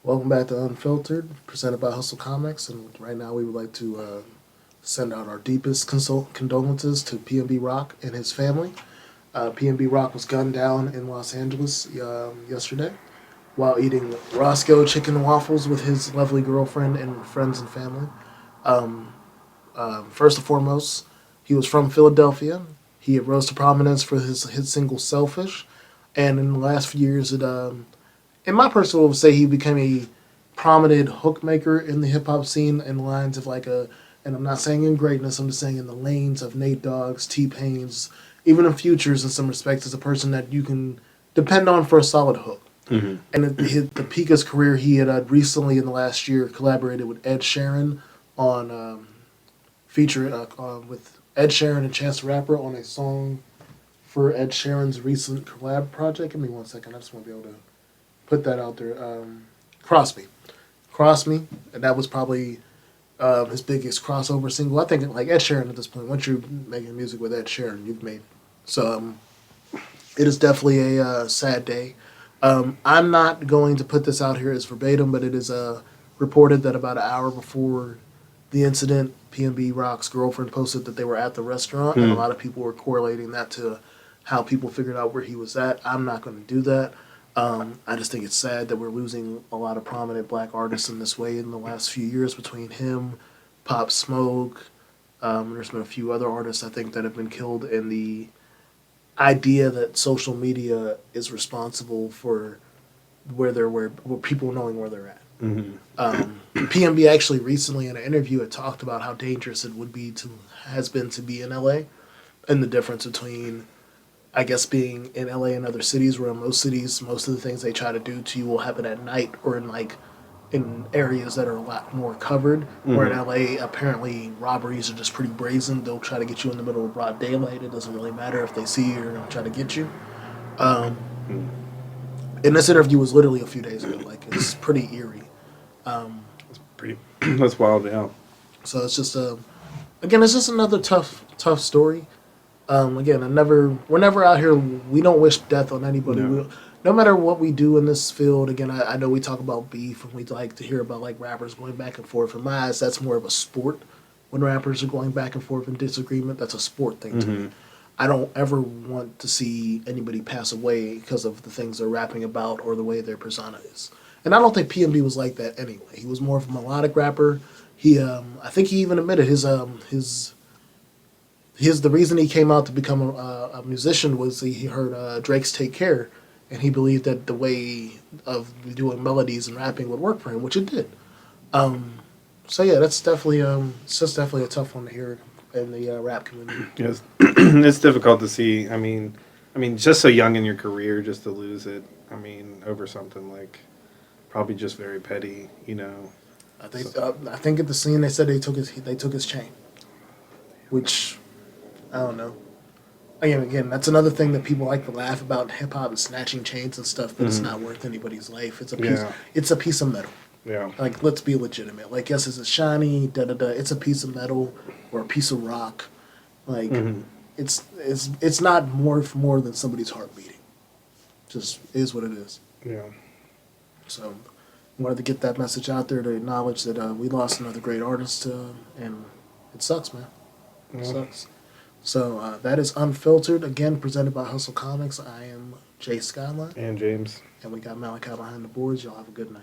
Welcome back to Unfiltered, presented by Hustle Comics, and right now we would like to send out our deepest condolences to PNB Rock and his family. PNB Rock was gunned down in Los Angeles yesterday while eating Roscoe chicken and waffles with his lovely girlfriend and friends and family. Um, First and foremost, he was from Philadelphia. He rose to prominence for his hit single "Selfish," and in the last few years, in my personal would say he became a prominent hook maker in the hip hop scene in the lines of and I'm not saying in greatness, I'm just saying in the lanes of Nate Dogg's, T Pain's, even in Futures in some respects, as a person that you can depend on for a solid hook. Mm-hmm. And at the peak of his career, he had recently in the last year collaborated with Ed Sheeran on with Ed Sheeran and Chance the Rapper on a song for Ed Sheeran's recent collab project. Give me 1 second, I just want to be able to put that out there. Cross Me. Cross Me, and that was probably his biggest crossover single. I think like Ed Sheeran at this point, once you're making music with Ed Sheeran, you've made. So it is definitely a sad day. I'm not going to put this out here as verbatim, but it is reported that about an hour before the incident, PNB Rock's girlfriend posted that they were at the restaurant, and a lot of people were correlating that to how people figured out where he was at. I'm not going to do that. I just think it's sad that we're losing a lot of prominent black artists in this way in the last few years between him, Pop Smoke. There's been a few other artists I think that have been killed, and the idea that social media is responsible for where people knowing where they're at. PNB actually recently in an interview had talked about how dangerous it would be has been to be in LA, and the difference between I guess being in LA and other cities, where in most cities, most of the things they try to do to you will happen at night or in areas that are a lot more covered. Mm-hmm. Where in LA, apparently robberies are just pretty brazen. They'll try to get you in the middle of broad daylight. It doesn't really matter if they see you or going to try to get you. And this interview was literally a few days ago. Like it's pretty eerie. That's pretty. That's wild, yeah. So it's just again, it's just another tough story. Again, we're never out here. We don't wish death on anybody. No. No matter what we do in this field. Again, I know we talk about beef and we like to hear about like rappers going back and forth. In my eyes, that's more of a sport. When rappers are going back and forth in disagreement, that's a sport thing to me. I don't ever want to see anybody pass away because of the things they're rapping about or the way their persona is. And I don't think PNB was like that anyway. He was more of a melodic rapper. I think he even admitted the reason he came out to become a musician was he heard Drake's "Take Care," and he believed that the way of doing melodies and rapping would work for him, which it did. So yeah, that's definitely it's just definitely a tough one to hear in the rap community. Yes, it's difficult to see. I mean, just so young in your career, just to lose it. I mean, over something like probably just very petty, you know. I think at the scene they said they took his chain, which I don't know. Again, that's another thing that people like to laugh about in hip hop and snatching chains and stuff, but it's not worth anybody's life. It's a piece. Yeah. It's a piece of metal. Yeah. Like, let's be legitimate. Like, yes, it's shiny, da da da. It's a piece of metal or a piece of rock. Like, it's not more than somebody's heart beating. Just is what it is. Yeah. So, wanted to get that message out there to acknowledge that we lost another great artist, and it sucks, man. It sucks. So that is Unfiltered, again presented by Hustle Comics. I am Jay SKYLINE. And James. And we got Malachi behind the boards. Y'all have a good night.